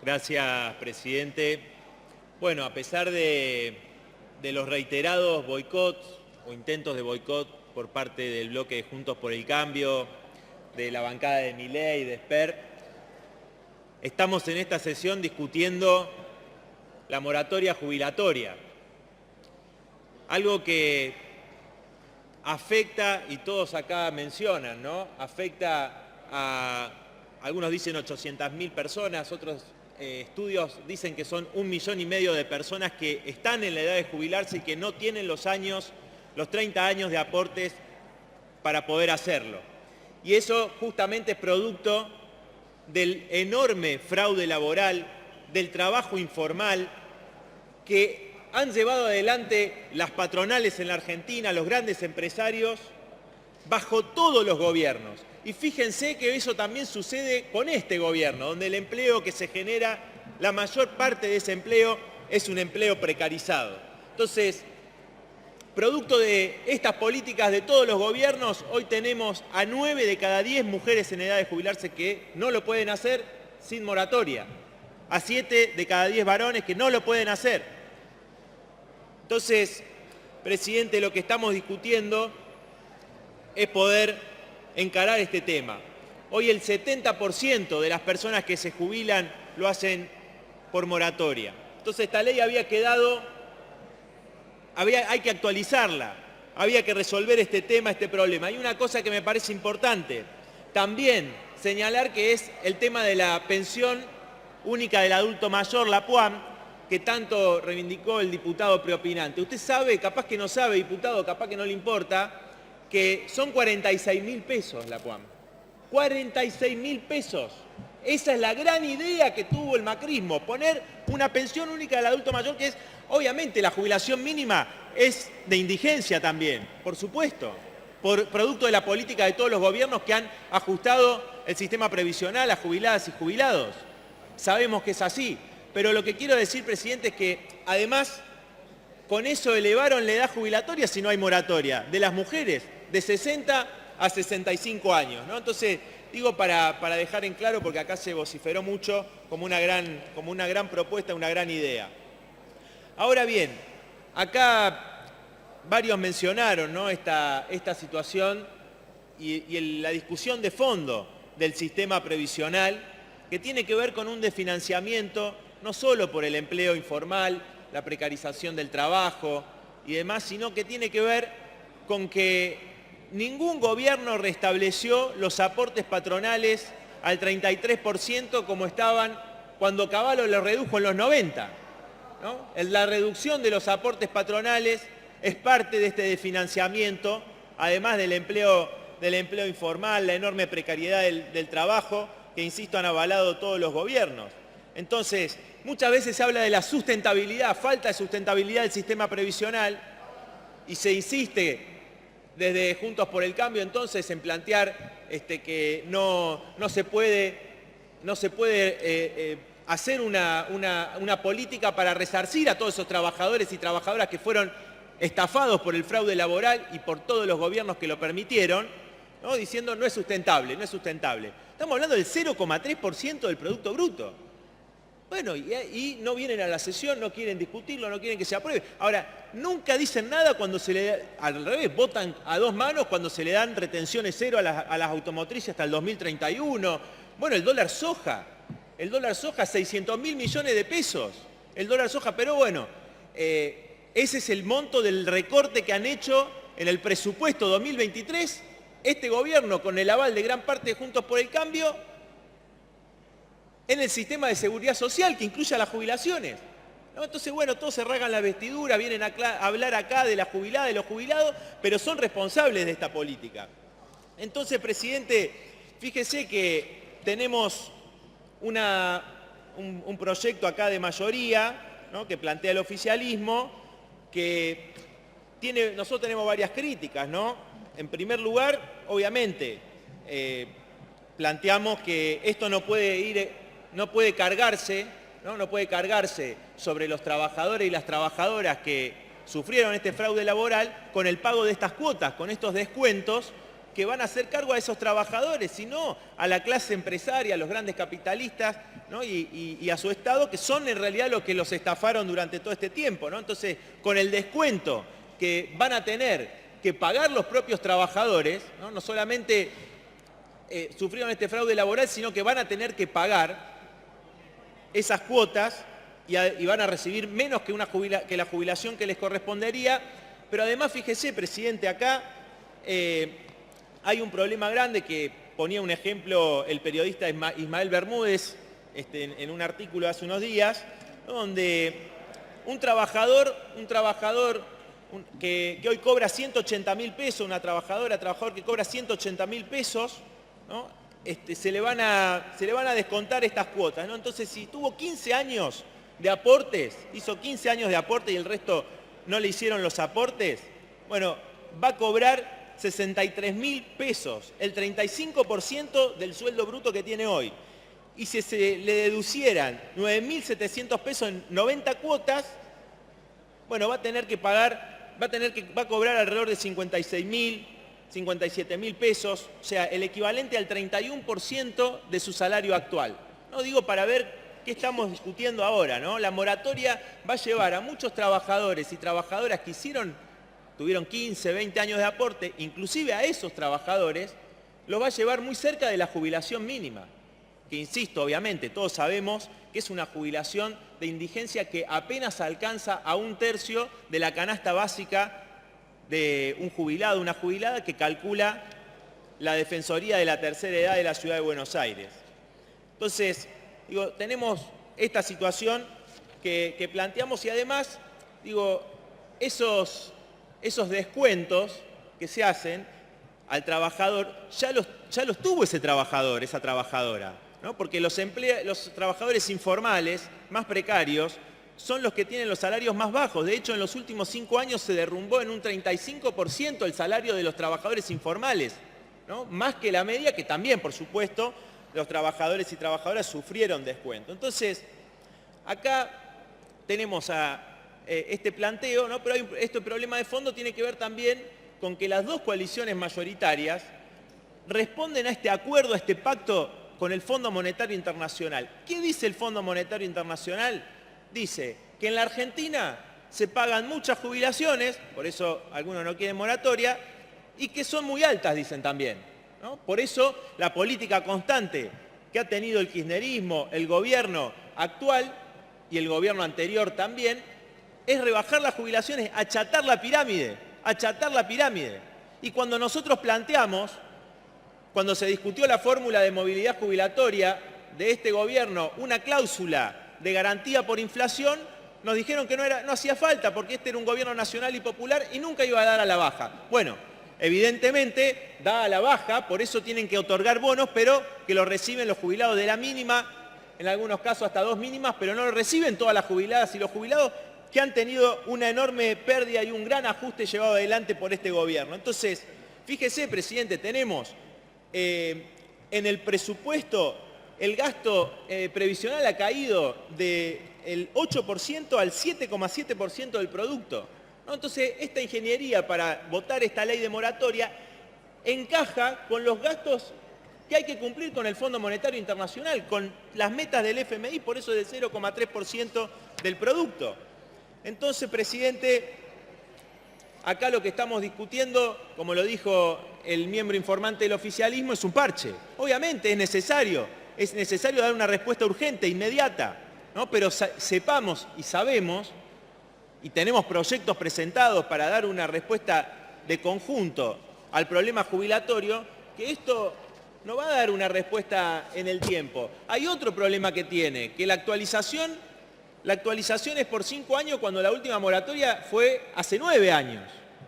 Gracias, presidente. Bueno, a pesar de los reiterados boicots o intentos de boicot por parte del bloque de Juntos por el Cambio, de la bancada de Milei, de Esper, estamos en esta sesión discutiendo la moratoria jubilatoria. Algo que afecta, y todos acá mencionan, ¿no? Afecta a, algunos dicen 800.000 personas, otros estudios dicen que son 1,5 millones de personas que están en la edad de jubilarse y que no tienen los 30 años de aportes para poder hacerlo. Y eso justamente es producto del enorme fraude laboral, del trabajo informal que han llevado adelante las patronales en la Argentina, los grandes empresarios, bajo todos los gobiernos. Y fíjense que eso también sucede con este gobierno, donde el empleo que se genera, la mayor parte de ese empleo es un empleo precarizado. Entonces, producto de estas políticas de todos los gobiernos, hoy tenemos a 9 de cada 10 mujeres en edad de jubilarse que no lo pueden hacer sin moratoria, a 7 de cada 10 varones que no lo pueden hacer. Entonces, presidente, lo que estamos discutiendo es poder encarar este tema. Hoy el 70% de las personas que se jubilan lo hacen por moratoria. Entonces esta ley había quedado, hay que actualizarla, había que resolver este tema, este problema. Hay una cosa que me parece importante, también señalar que es el tema de la pensión única del adulto mayor, la PUAM, que tanto reivindicó el diputado preopinante. Usted sabe, capaz que no sabe, diputado, capaz que no le importa, que son 46.000 pesos la PUAM. 46.000 pesos. Esa es la gran idea que tuvo el macrismo, poner una pensión única del adulto mayor, que es, obviamente, la jubilación mínima es de indigencia también, por supuesto, por producto de la política de todos los gobiernos que han ajustado el sistema previsional a jubiladas y jubilados. Sabemos que es así, pero lo que quiero decir, presidente, es que, además, con eso elevaron la edad jubilatoria si no hay moratoria, de las mujeres, de 60 a 65 años, ¿no? Entonces, digo para dejar en claro, porque acá se vociferó mucho como una gran propuesta, una gran idea. Ahora bien, acá varios mencionaron, ¿no?, esta situación y la discusión de fondo del sistema previsional, que tiene que ver con un desfinanciamiento, no solo por el empleo informal, la precarización del trabajo y demás, sino que tiene que ver con que ningún gobierno restableció los aportes patronales al 33% como estaban cuando Cavallo los redujo en los 90, ¿no? La reducción de los aportes patronales es parte de este desfinanciamiento, además del empleo informal, la enorme precariedad del trabajo, que, insisto, han avalado todos los gobiernos. Entonces, muchas veces se habla de la sustentabilidad, falta de sustentabilidad del sistema previsional, y se insiste desde Juntos por el Cambio entonces en plantear que no se puede hacer una política para resarcir a todos esos trabajadores y trabajadoras que fueron estafados por el fraude laboral y por todos los gobiernos que lo permitieron, ¿no?, diciendo no es sustentable, no es sustentable. Estamos hablando del 0,3% del Producto Bruto. Bueno, y no vienen a la sesión, no quieren discutirlo, no quieren que se apruebe. Ahora, nunca dicen nada cuando se le da, al revés, votan a dos manos cuando se le dan retenciones cero a las automotrices hasta el 2031. Bueno, el dólar soja, 600.000 millones de pesos, el dólar soja, pero bueno, ese es el monto del recorte que han hecho en el presupuesto 2023, este gobierno con el aval de gran parte de Juntos por el Cambio, en el sistema de seguridad social que incluye a las jubilaciones, ¿no? Entonces, bueno, todos se rasgan la vestidura, vienen a hablar acá de la jubilada, de los jubilados, pero son responsables de esta política. Entonces, presidente, fíjese que tenemos un proyecto acá de mayoría, ¿no?, que plantea el oficialismo, que nosotros tenemos varias críticas, ¿no? En primer lugar, obviamente, planteamos que esto no puede cargarse sobre los trabajadores y las trabajadoras que sufrieron este fraude laboral con el pago de estas cuotas, con estos descuentos que van a hacer cargo a esos trabajadores, sino a la clase empresaria, a los grandes capitalistas, ¿no? y a su Estado, que son en realidad los que los estafaron durante todo este tiempo, ¿no? Entonces, con el descuento que van a tener que pagar los propios trabajadores, no solamente sufrieron este fraude laboral, sino que van a tener que pagar esas cuotas y van a recibir menos que la jubilación que les correspondería. Pero además, fíjese, presidente, acá hay un problema grande que ponía un ejemplo el periodista Ismael Bermúdez en un artículo hace unos días, ¿no? Donde un trabajador que hoy cobra 180.000 pesos, trabajador que cobra 180.000 pesos, ¿no? Se le van a descontar estas cuotas, ¿no? Entonces, si tuvo 15 años de aportes, hizo 15 años de aporte y el resto no le hicieron los aportes, bueno, va a cobrar 63.000 pesos, el 35% del sueldo bruto que tiene hoy. Y si se le deducieran 9.700 pesos en 90 cuotas, bueno, va a cobrar alrededor de 56.000, 57.000 pesos, o sea, el equivalente al 31% de su salario actual. No digo para ver qué estamos discutiendo ahora, ¿no? La moratoria va a llevar a muchos trabajadores y trabajadoras que tuvieron 15, 20 años de aporte, inclusive a esos trabajadores, los va a llevar muy cerca de la jubilación mínima, que insisto, obviamente, todos sabemos que es una jubilación de indigencia que apenas alcanza a 1/3 de la canasta básica de un jubilado, una jubilada que calcula la Defensoría de la Tercera Edad de la Ciudad de Buenos Aires. Entonces, digo, tenemos esta situación que planteamos y además, digo, esos descuentos que se hacen al trabajador, ya los tuvo ese trabajador, esa trabajadora, ¿no? Porque los trabajadores informales, más precarios, son los que tienen los salarios más bajos. De hecho, en los últimos 5 años se derrumbó en un 35% el salario de los trabajadores informales, ¿no? Más que la media, que también, por supuesto, los trabajadores y trabajadoras sufrieron descuento. Entonces, acá tenemos este planteo, ¿no? Pero este problema de fondo tiene que ver también con que las dos coaliciones mayoritarias responden a este acuerdo, a este pacto con el Fondo Monetario Internacional. ¿Qué dice el Fondo Monetario Internacional? Dice que en la Argentina se pagan muchas jubilaciones, por eso algunos no quieren moratoria, y que son muy altas, dicen también, ¿no? Por eso la política constante que ha tenido el kirchnerismo, el gobierno actual y el gobierno anterior también, es rebajar las jubilaciones, achatar la pirámide, achatar la pirámide. Y cuando nosotros planteamos, cuando se discutió la fórmula de movilidad jubilatoria de este gobierno, una cláusula de garantía por inflación, nos dijeron que no hacía falta porque este era un gobierno nacional y popular y nunca iba a dar a la baja. Bueno, evidentemente da a la baja, por eso tienen que otorgar bonos, pero que los reciben los jubilados de la mínima, en algunos casos hasta 2 mínimas, pero no lo reciben todas las jubiladas y los jubilados que han tenido una enorme pérdida y un gran ajuste llevado adelante por este gobierno. Entonces, fíjese, presidente, tenemos en el presupuesto el gasto previsional ha caído del 8% al 7,7% del producto, ¿no? Entonces, esta ingeniería para votar esta ley de moratoria encaja con los gastos que hay que cumplir con el Fondo Monetario Internacional, con las metas del FMI, por eso es del 0,3% del producto. Entonces, presidente, acá lo que estamos discutiendo, como lo dijo el miembro informante del oficialismo, es un parche. Obviamente es necesario dar una respuesta urgente, inmediata, ¿no? Pero sepamos y sabemos, y tenemos proyectos presentados para dar una respuesta de conjunto al problema jubilatorio, que esto no va a dar una respuesta en el tiempo. Hay otro problema que tiene, que la actualización es por 5 años cuando la última moratoria fue hace 9 años,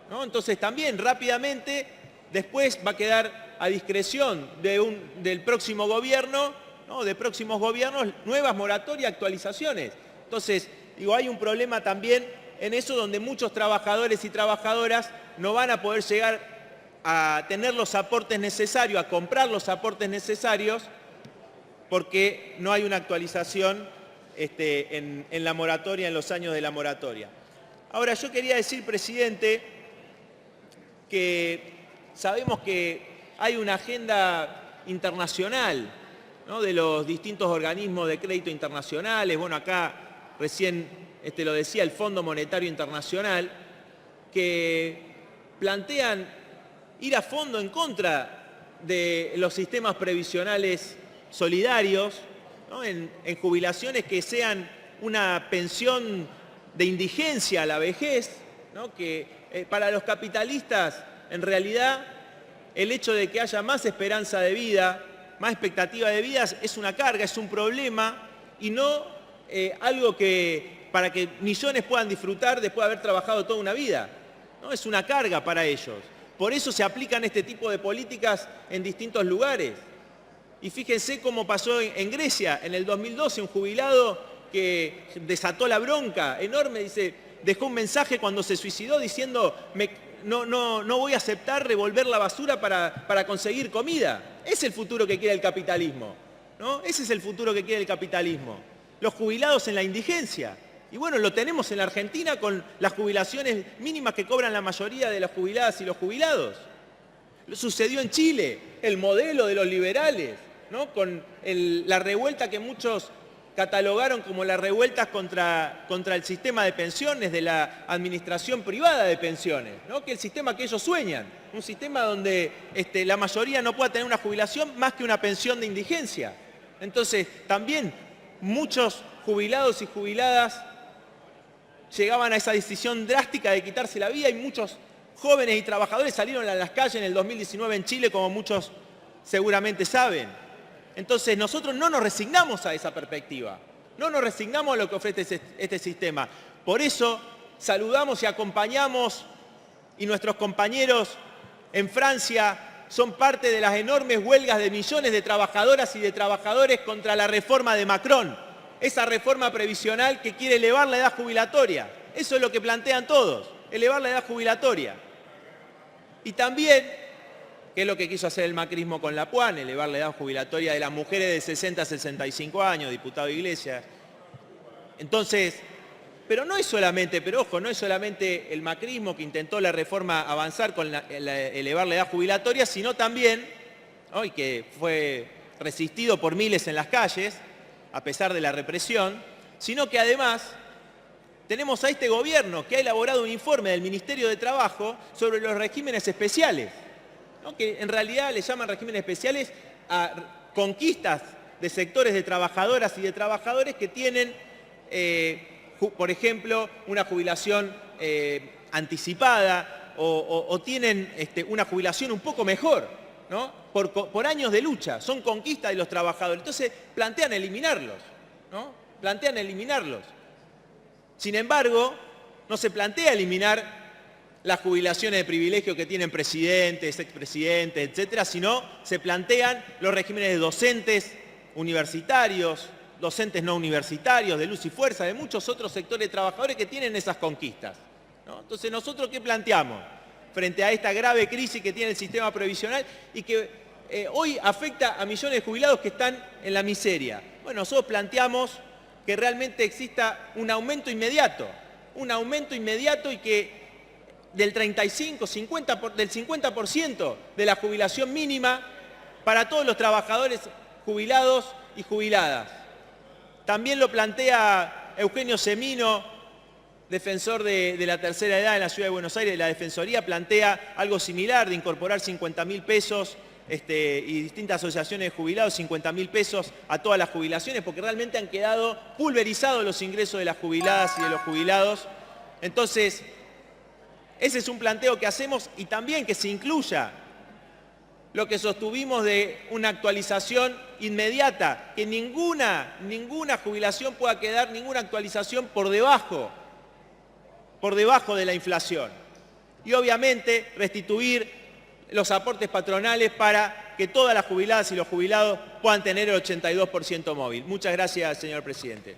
¿no? Entonces también rápidamente después va a quedar a discreción del próximo gobierno, ¿no? De próximos gobiernos, nuevas moratorias, actualizaciones. Entonces, digo, hay un problema también en eso donde muchos trabajadores y trabajadoras no van a poder llegar a tener los aportes necesarios, a comprar los aportes necesarios, porque no hay una actualización en la moratoria, en los años de la moratoria. Ahora, yo quería decir, presidente, que sabemos que hay una agenda internacional ¿no?, de los distintos organismos de crédito internacionales. Bueno, acá recién lo decía el Fondo Monetario Internacional, que plantean ir a fondo en contra de los sistemas previsionales solidarios, ¿no?, en jubilaciones que sean una pensión de indigencia a la vejez, ¿no?, que para los capitalistas, en realidad, el hecho de que haya más esperanza de vida, más expectativa de vida, es una carga, es un problema, y no algo para que millones puedan disfrutar después de haber trabajado toda una vida, ¿no? Es una carga para ellos. Por eso se aplican este tipo de políticas en distintos lugares. Y fíjense cómo pasó en Grecia en el 2012, un jubilado que desató la bronca enorme, dejó un mensaje cuando se suicidó diciendo: no voy a aceptar revolver la basura para conseguir comida. Es el futuro que quiere el capitalismo, ¿no? Ese es el futuro que quiere el capitalismo. Los jubilados en la indigencia. Y bueno, lo tenemos en la Argentina con las jubilaciones mínimas que cobran la mayoría de las jubiladas y los jubilados. Lo sucedió en Chile, el modelo de los liberales, ¿no?, con la revuelta que muchos catalogaron como las revueltas contra el sistema de pensiones de la administración privada de pensiones, ¿no?, que el sistema que ellos sueñan, un sistema donde la mayoría no pueda tener una jubilación más que una pensión de indigencia. Entonces, también muchos jubilados y jubiladas llegaban a esa decisión drástica de quitarse la vida, y muchos jóvenes y trabajadores salieron a las calles en el 2019 en Chile, como muchos seguramente saben. Entonces, nosotros no nos resignamos a esa perspectiva, no nos resignamos a lo que ofrece este sistema. Por eso saludamos y acompañamos, y nuestros compañeros en Francia son parte de las enormes huelgas de millones de trabajadoras y de trabajadores contra la reforma de Macron, esa reforma previsional que quiere elevar la edad jubilatoria. Eso es lo que plantean todos, elevar la edad jubilatoria. Y también, que es lo que quiso hacer el macrismo con la PUAN, elevar la edad jubilatoria de las mujeres de 60 a 65 años, diputado Iglesias. Entonces, no es solamente el macrismo que intentó la reforma avanzar con elevar la edad jubilatoria, sino también, ¿no?, y que fue resistido por miles en las calles, a pesar de la represión, sino que además tenemos a este gobierno que ha elaborado un informe del Ministerio de Trabajo sobre los regímenes especiales, ¿no?, que en realidad le llaman regímenes especiales a conquistas de sectores de trabajadoras y de trabajadores que tienen, por ejemplo, una jubilación anticipada o tienen una jubilación un poco mejor, ¿no?, por años de lucha. Son conquistas de los trabajadores. Entonces plantean eliminarlos, ¿no?, plantean eliminarlos. Sin embargo, no se plantea eliminar las jubilaciones de privilegio que tienen presidentes, expresidentes, etcétera, sino se plantean los regímenes de docentes universitarios, docentes no universitarios, de luz y fuerza, de muchos otros sectores de trabajadores que tienen esas conquistas, ¿no? Entonces, ¿nosotros qué planteamos frente a esta grave crisis que tiene el sistema previsional y que hoy afecta a millones de jubilados que están en la miseria? Bueno, nosotros planteamos que realmente exista un aumento inmediato y que del 50% de la jubilación mínima para todos los trabajadores jubilados y jubiladas. También lo plantea Eugenio Semino, defensor de la tercera edad en la Ciudad de Buenos Aires. La Defensoría plantea algo similar, de incorporar 50.000 pesos y distintas asociaciones de jubilados, 50.000 pesos a todas las jubilaciones, porque realmente han quedado pulverizados los ingresos de las jubiladas y de los jubilados. Entonces, ese es un planteo que hacemos, y también que se incluya lo que sostuvimos de una actualización inmediata, que ninguna jubilación pueda quedar, ninguna actualización por debajo de la inflación. Y obviamente restituir los aportes patronales para que todas las jubiladas y los jubilados puedan tener el 82% móvil. Muchas gracias, señor presidente.